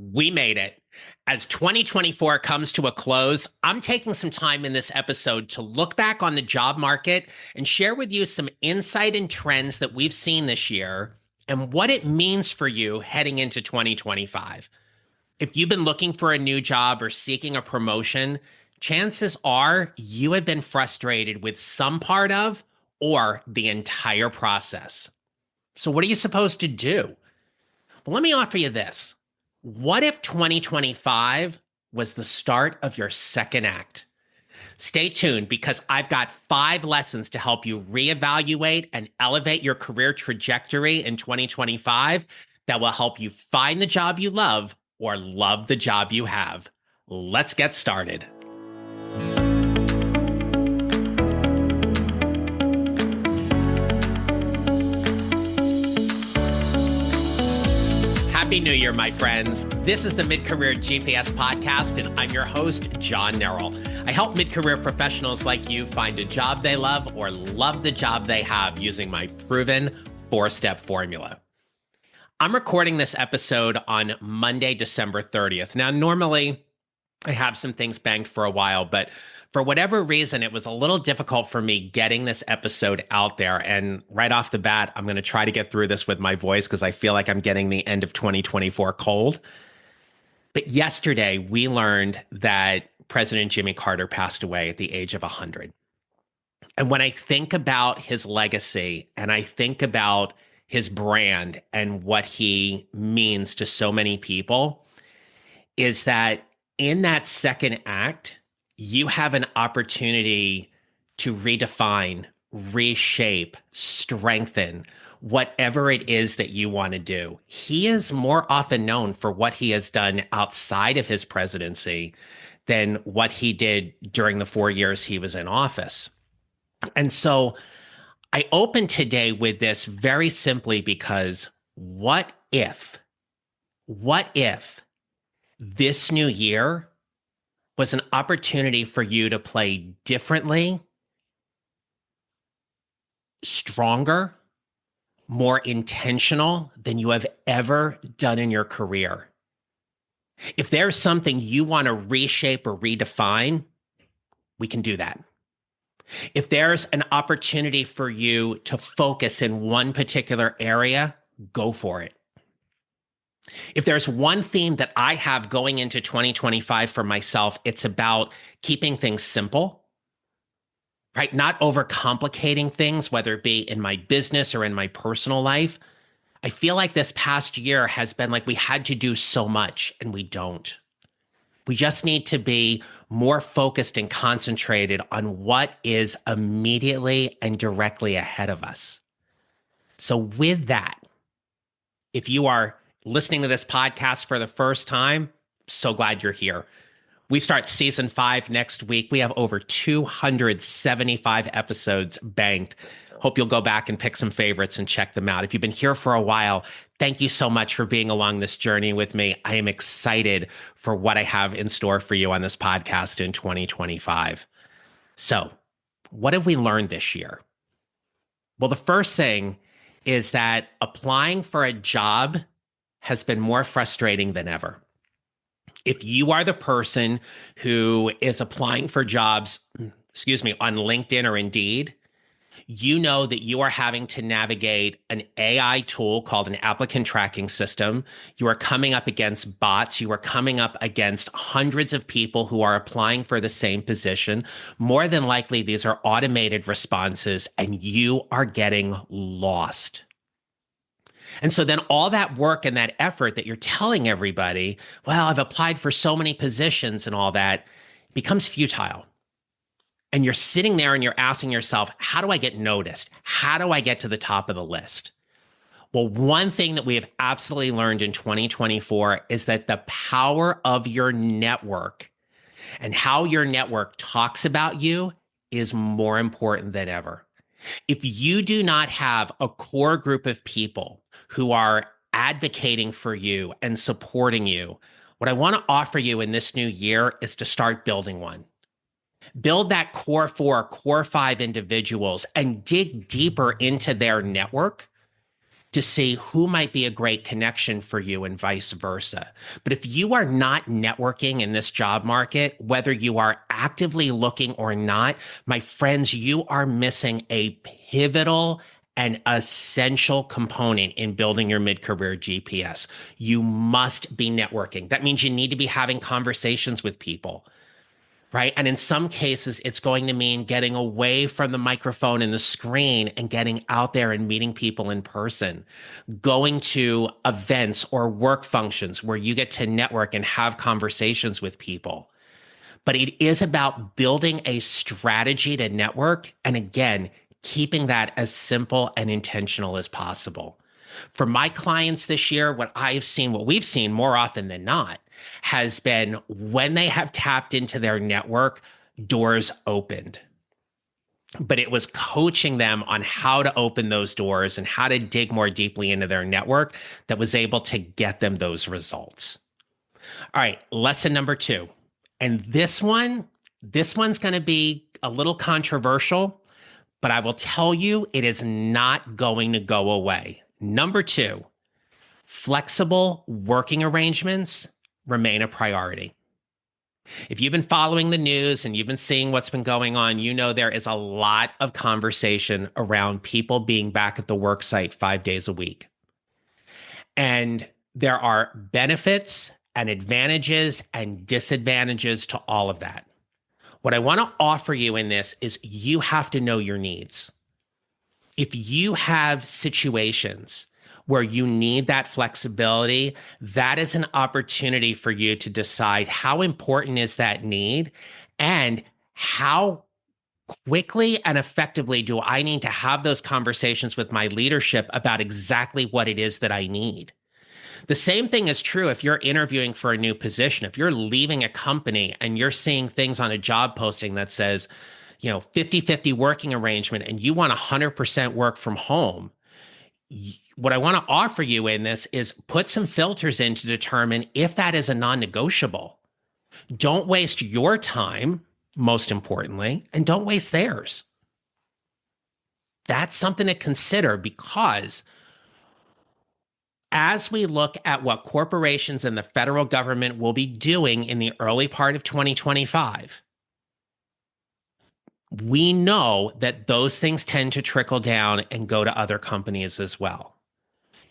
We made it. As 2024 comes to a close, I'm taking some time in this episode to look back on the job market and share with you some insight and trends that we've seen this year and what it means for you heading into 2025. If you've been looking for a new job or seeking a promotion, chances are you have been frustrated with some part of or the entire process. So, what are you supposed to do? Well, let me offer you this. What if 2025 was the start of your second act? Stay tuned because I've got 5 lessons to help you reevaluate and elevate your career trajectory in 2025 that will help you find the job you love or love the job you have. Let's get started. Happy New Year, my friends. This is the Mid-Career GPS podcast, and I'm your host, John Nerrill. I help mid-career professionals like you find a job they love or love the job they have using my proven 4-step formula. I'm recording this episode on Monday, December 30th. Now, normally I have some things banked for a while, but for whatever reason, it was a little difficult for me getting this episode out there. And right off the bat, I'm going to try to get through this with my voice because I feel like I'm getting the end of 2024 cold. But yesterday, we learned that President Jimmy Carter passed away at the age of 100. And when I think about his legacy and I think about his brand and what he means to so many people, is that in that second act, you have an opportunity to redefine, reshape, strengthen whatever it is that you want to do. He is more often known for what he has done outside of his presidency than what he did during the 4 years he was in office. And so I open today with this very simply because what if this new year was an opportunity for you to play differently, stronger, more intentional than you have ever done in your career? If there's something you want to reshape or redefine, we can do that. If there's an opportunity for you to focus in one particular area, go for it. If there's one theme that I have going into 2025 for myself, it's about keeping things simple, right? Not overcomplicating things, whether it be in my business or in my personal life. I feel like this past year has been like we had to do so much and we don't. We just need to be more focused and concentrated on what is immediately and directly ahead of us. So with that, if you are listening to this podcast for the first time, so glad you're here. We start season 5 next week. We have over 275 episodes banked. Hope you'll go back and pick some favorites and check them out. If you've been here for a while, thank you so much for being along this journey with me. I am excited for what I have in store for you on this podcast in 2025. So, what have we learned this year? Well, the first thing is that applying for a job has been more frustrating than ever. If you are the person who is applying for jobs, on LinkedIn or Indeed, you know that you are having to navigate an AI tool called an applicant tracking system. You are coming up against bots. You are coming up against hundreds of people who are applying for the same position. More than likely, these are automated responses, and you are getting lost. And so then all that work and that effort that you're telling everybody, well, I've applied for so many positions and all that, becomes futile. And you're sitting there and you're asking yourself, how do I get noticed? How do I get to the top of the list? Well, one thing that we have absolutely learned in 2024 is that the power of your network and how your network talks about you is more important than ever. If you do not have a core group of people who are advocating for you and supporting you, what I want to offer you in this new year is to start building one. Build that core 4, core 5 individuals and dig deeper into their network to see who might be a great connection for you and vice versa. But if you are not networking in this job market, whether you are actively looking or not, my friends, you are missing a pivotal and essential component in building your mid-career GPS. You must be networking. That means you need to be having conversations with people, right? And in some cases, it's going to mean getting away from the microphone and the screen and getting out there and meeting people in person, going to events or work functions where you get to network and have conversations with people. But it is about building a strategy to network. And again, keeping that as simple and intentional as possible. For my clients this year, what we've seen more often than not has been when they have tapped into their network, doors opened. But it was coaching them on how to open those doors and how to dig more deeply into their network that was able to get them those results. All right, lesson number 2. And this one's going to be a little controversial, but I will tell you it is not going to go away. Number 2, flexible working arrangements remain a priority. If you've been following the news and you've been seeing what's been going on, you know there is a lot of conversation around people being back at the work site 5 days a week. And there are benefits and advantages and disadvantages to all of that. What I want to offer you in this is you have to know your needs. If you have situations where you need that flexibility, that is an opportunity for you to decide how important is that need and how quickly and effectively do I need to have those conversations with my leadership about exactly what it is that I need. The same thing is true if you're interviewing for a new position. If you're leaving a company and you're seeing things on a job posting that says, 50-50 working arrangement and you want 100% work from home, what I want to offer you in this is put some filters in to determine if that is a non-negotiable. Don't waste your time, most importantly, and don't waste theirs. That's something to consider because as we look at what corporations and the federal government will be doing in the early part of 2025, we know that those things tend to trickle down and go to other companies as well.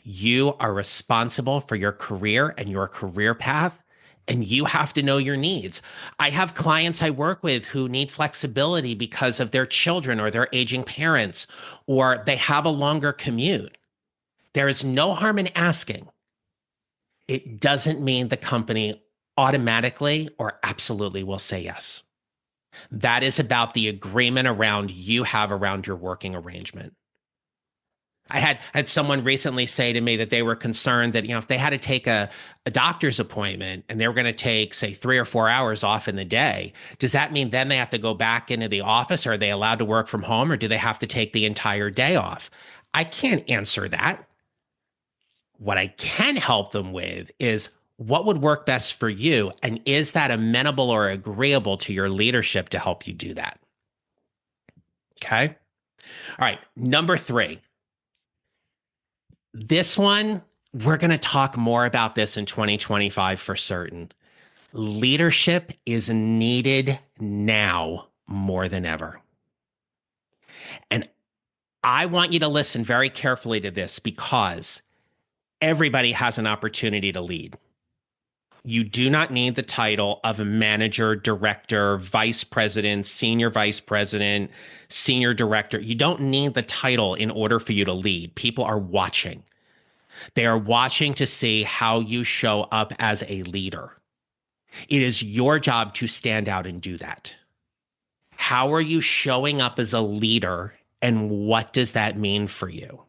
You are responsible for your career and your career path, and you have to know your needs. I have clients I work with who need flexibility because of their children or their aging parents, or they have a longer commute. There is no harm in asking. It doesn't mean the company automatically or absolutely will say yes. That is about the agreement you have around your working arrangement. I had someone recently say to me that they were concerned that, if they had to take a doctor's appointment and they were going to take, say, 3 or 4 hours off in the day, does that mean then they have to go back into the office? Or are they allowed to work from home, or do they have to take the entire day off? I can't answer that. What I can help them with is what would work best for you, and is that amenable or agreeable to your leadership to help you do that? Okay? All right, number 3. This one, we're going to talk more about this in 2025 for certain. Leadership is needed now more than ever. And I want you to listen very carefully to this because everybody has an opportunity to lead. You do not need the title of a manager, director, vice president, senior vice president, senior director. You don't need the title in order for you to lead. People are watching. They are watching to see how you show up as a leader. It is your job to stand out and do that. How are you showing up as a leader, and what does that mean for you?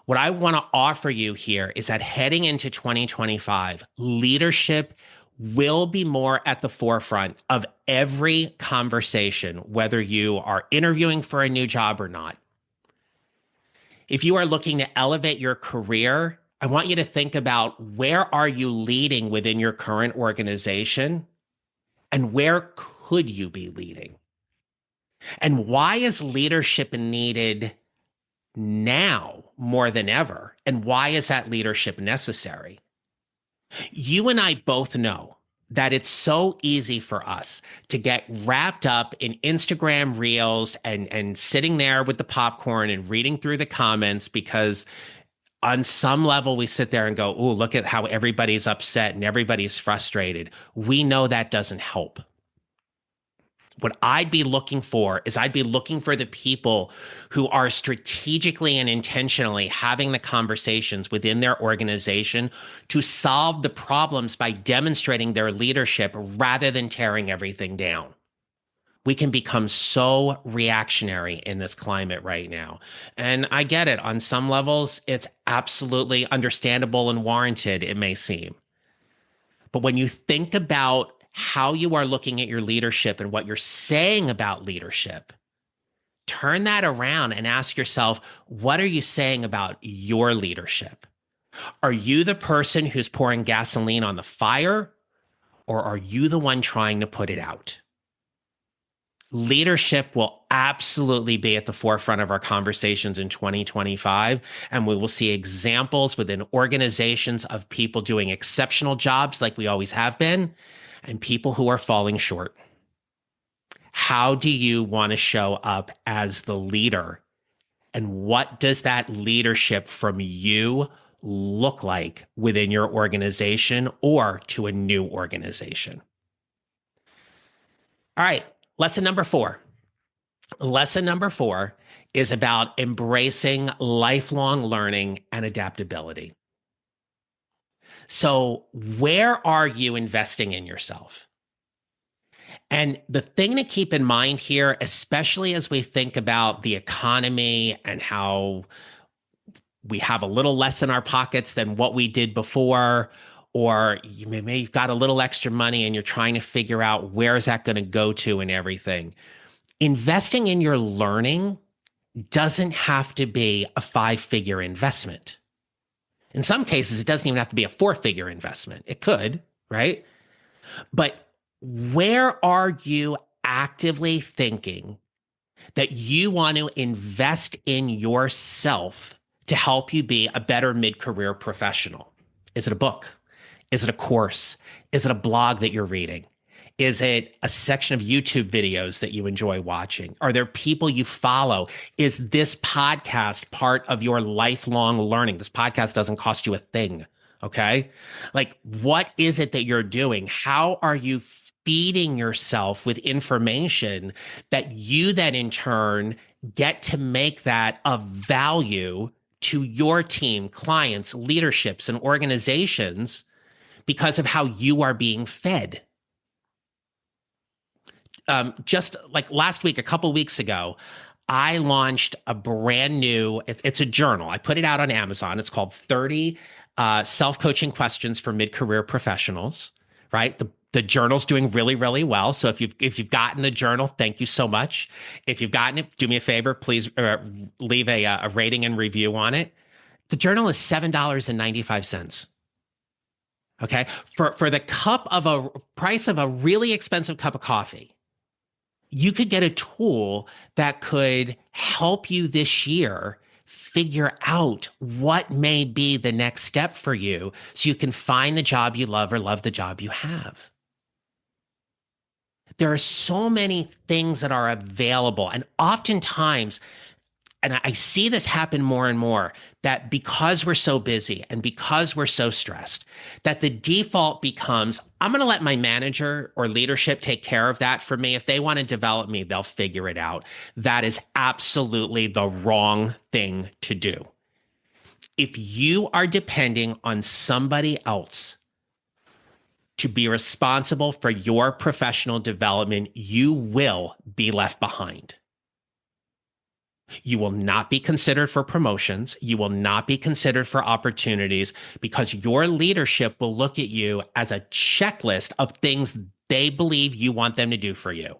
What I want to offer you here is that heading into 2025, leadership will be more at the forefront of every conversation, whether you are interviewing for a new job or not. If you are looking to elevate your career, I want you to think about where are you leading within your current organization, and where could you be leading? And why is leadership needed now more than ever. And why is that leadership necessary? You and I both know that it's so easy for us to get wrapped up in Instagram reels and sitting there with the popcorn and reading through the comments because on some level we sit there and go, "Oh, look at how everybody's upset and everybody's frustrated." We know that doesn't help. What I'd be looking for is I'd be looking for the people who are strategically and intentionally having the conversations within their organization to solve the problems by demonstrating their leadership rather than tearing everything down. We can become so reactionary in this climate right now. And I get it. On some levels, it's absolutely understandable and warranted, it may seem. But when you think about how you are looking at your leadership and what you're saying about leadership, turn that around and ask yourself, what are you saying about your leadership? Are you the person who's pouring gasoline on the fire, or are you the one trying to put it out? Leadership will absolutely be at the forefront of our conversations in 2025, and we will see examples within organizations of people doing exceptional jobs like we always have been, and people who are falling short. How do you want to show up as the leader? And what does that leadership from you look like within your organization or to a new organization? All right, lesson number 4. Lesson number 4 is about embracing lifelong learning and adaptability. So, where are you investing in yourself? And the thing to keep in mind here, especially as we think about the economy and how we have a little less in our pockets than what we did before, or you may have got a little extra money and you're trying to figure out where is that going to go to and everything. Investing in your learning doesn't have to be a 5-figure investment. In some cases, it doesn't even have to be a 4-figure investment. It could, right? But where are you actively thinking that you want to invest in yourself to help you be a better mid-career professional? Is it a book? Is it a course? Is it a blog that you're reading? Is it a section of YouTube videos that you enjoy watching? Are there people you follow? Is this podcast part of your lifelong learning? This podcast doesn't cost you a thing, okay? Like, what is it that you're doing? How are you feeding yourself with information that you then in turn get to make that of value to your team, clients, leaderships, and organizations because of how you are being fed? Just like last week, a couple weeks ago, I launched a brand new, it's a journal. I put it out on Amazon. It's called 30 Self-Coaching Questions for Mid-Career Professionals, right? The journal's doing really, really well. So if you've gotten the journal, thank you so much. If you've gotten it, do me a favor, please leave a rating and review on it. The journal is $7.95. Okay. For the price of a really expensive cup of coffee, you could get a tool that could help you this year figure out what may be the next step for you so you can find the job you love or love the job you have. There are so many things that are available, and oftentimes, and I see this happen more and more, that because we're so busy and because we're so stressed, that the default becomes, I'm going to let my manager or leadership take care of that for me. If they want to develop me, they'll figure it out. That is absolutely the wrong thing to do. If you are depending on somebody else to be responsible for your professional development, you will be left behind. You will not be considered for promotions. You will not be considered for opportunities because your leadership will look at you as a checklist of things they believe you want them to do for you.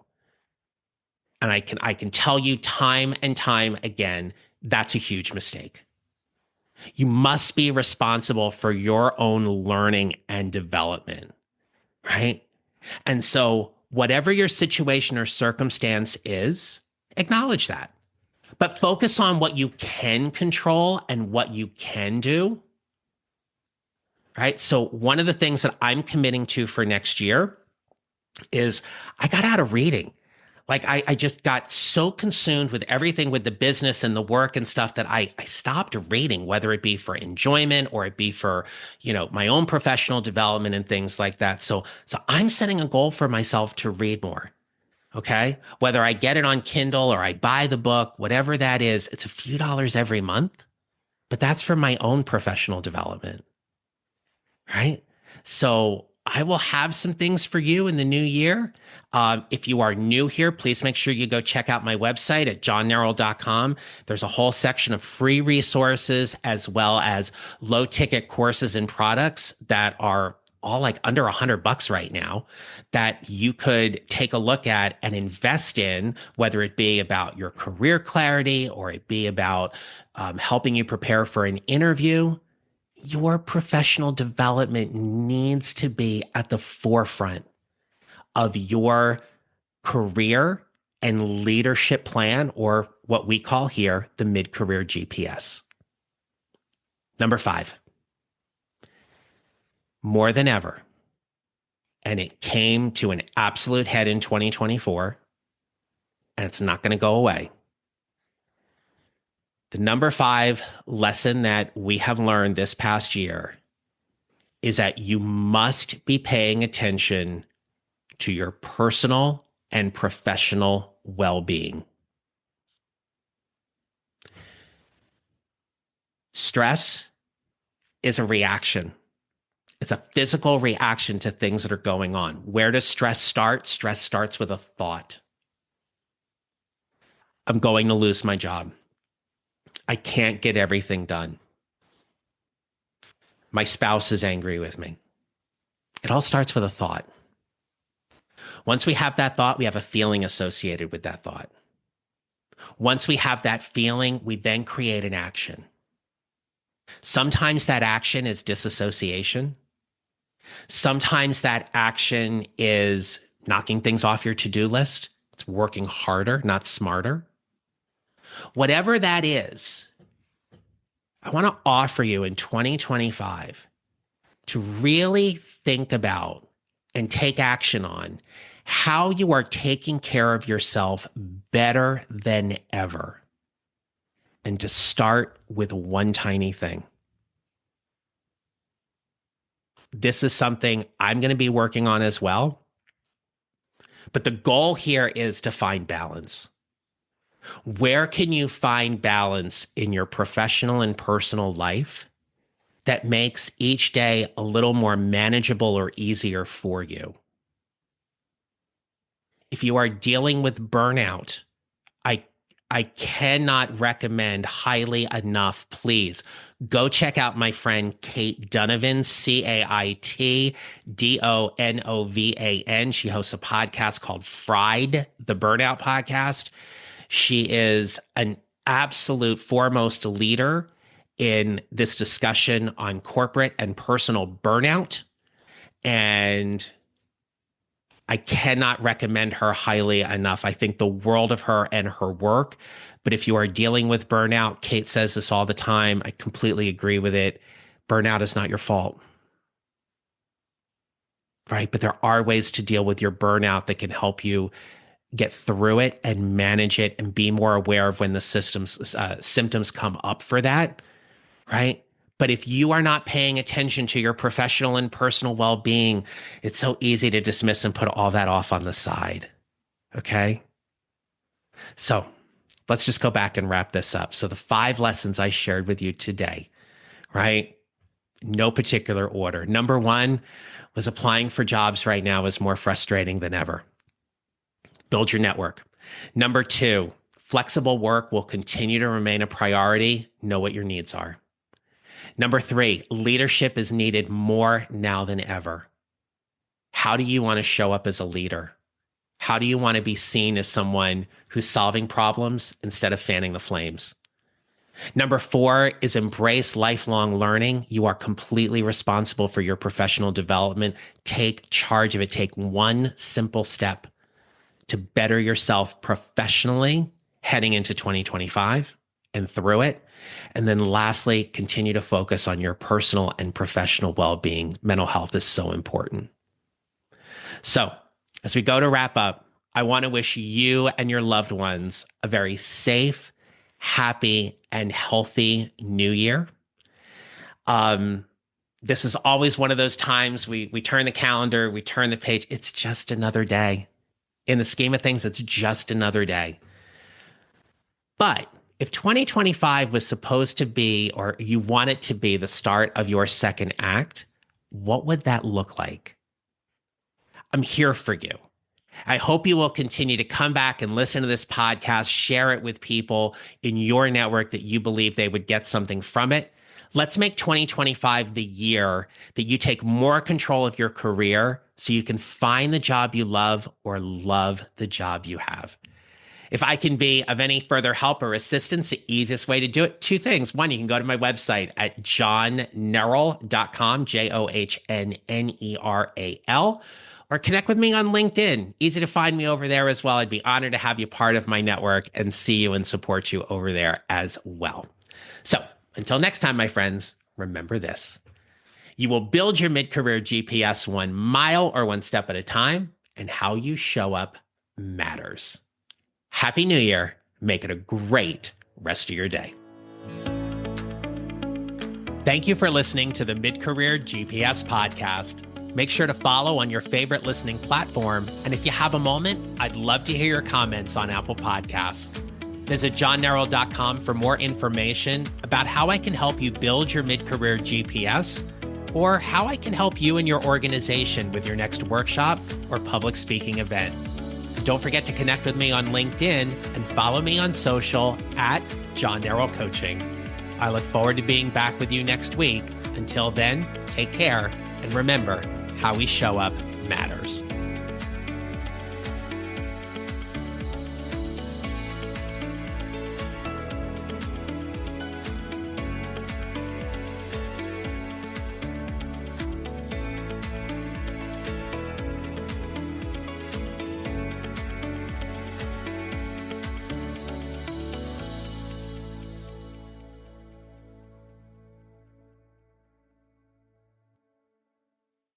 And I can tell you time and time again, that's a huge mistake. You must be responsible for your own learning and development, right? And so whatever your situation or circumstance is, acknowledge that. But focus on what you can control and what you can do, right? So one of the things that I'm committing to for next year is I got out of reading. Like I just got so consumed with everything with the business and the work and stuff that I stopped reading, whether it be for enjoyment or it be for, my own professional development and things like that. So I'm setting a goal for myself to read more. Okay. Whether I get it on Kindle or I buy the book, whatever that is, it's a few dollars every month, but that's for my own professional development. Right. So I will have some things for you in the new year. If you are new here, please make sure you go check out my website at johnnarrell.com. There's a whole section of free resources as well as low ticket courses and products that are all like under $100 right now that you could take a look at and invest in, whether it be about your career clarity or it be about helping you prepare for an interview. Your professional development needs to be at the forefront of your career and leadership plan, or what we call here the mid-career GPS. Number 5, more than ever, and it came to an absolute head in 2024, and it's not going to go away. The number 5 lesson that we have learned this past year is that you must be paying attention to your personal and professional well-being. Stress is a reaction. It's a physical reaction to things that are going on. Where does stress start? Stress starts with a thought. I'm going to lose my job. I can't get everything done. My spouse is angry with me. It all starts with a thought. Once we have that thought, we have a feeling associated with that thought. Once we have that feeling, we then create an action. Sometimes that action is disassociation. Sometimes that action is knocking things off your to-do list. It's working harder, not smarter. Whatever that is, I want to offer you in 2025 to really think about and take action on how you are taking care of yourself better than ever. And to start with one tiny thing. This is something I'm going to be working on as well. But the goal here is to find balance. Where can you find balance in your professional and personal life that makes each day a little more manageable or easier for you? If you are dealing with burnout, I cannot recommend highly enough, please go check out my friend Kate Donovan, CaitDonovan. She hosts a podcast called Fried, the Burnout Podcast. She is an absolute foremost leader in this discussion on corporate and personal burnout. And I cannot recommend her highly enough. I think the world of her and her work. But if you are dealing with burnout, Kate says this all the time. I completely agree with it. Burnout is not your fault. Right? But there are ways to deal with your burnout that can help you get through it and manage it and be more aware of when the symptoms come up for that. Right? But if you are not paying attention to your professional and personal well-being, it's so easy to dismiss and put all that off on the side. Okay? So let's just go back and wrap this up. So the 5 lessons I shared with you today, right? No particular order. Number 1 was applying for jobs right now is more frustrating than ever. Build your network. Number 2, flexible work will continue to remain a priority. Know what your needs are. Number 3, leadership is needed more now than ever. How do you want to show up as a leader? How do you want to be seen as someone who's solving problems instead of fanning the flames? Number 4 is embrace lifelong learning. You are completely responsible for your professional development. Take charge of it. Take one simple step to better yourself professionally heading into 2025 and through it. And then lastly, continue to focus on your personal and professional well-being. Mental health is so important. So as we go to wrap up, I want to wish you and your loved ones a very safe, happy, and healthy new year. This is always one of those times we turn the calendar, we turn the page. It's just another day. In the scheme of things, it's just another day. But if 2025 was supposed to be, or you want it to be, the start of your second act, what would that look like? I'm here for you. I hope you will continue to come back and listen to this podcast, share it with people in your network that you believe they would get something from it. Let's make 2025 the year that you take more control of your career so you can find the job you love or love the job you have. If I can be of any further help or assistance, the easiest way to do it, two things. One, you can go to my website at johnneral.com, JOHNNERAL, or connect with me on LinkedIn. Easy to find me over there as well. I'd be honored to have you part of my network and see you and support you over there as well. So until next time, my friends, remember this. You will build your mid-career GPS 1 mile or 1 step at a time, and how you show up matters. Happy New Year. Make it a great rest of your day. Thank you for listening to the Mid-Career GPS podcast. Make sure to follow on your favorite listening platform. And if you have a moment, I'd love to hear your comments on Apple Podcasts. Visit johnneral.com for more information about how I can help you build your mid-career GPS, or how I can help you and your organization with your next workshop or public speaking event. Don't forget to connect with me on LinkedIn and follow me on social at John Neral Coaching. I look forward to being back with you next week. Until then, take care, and remember, how we show up matters.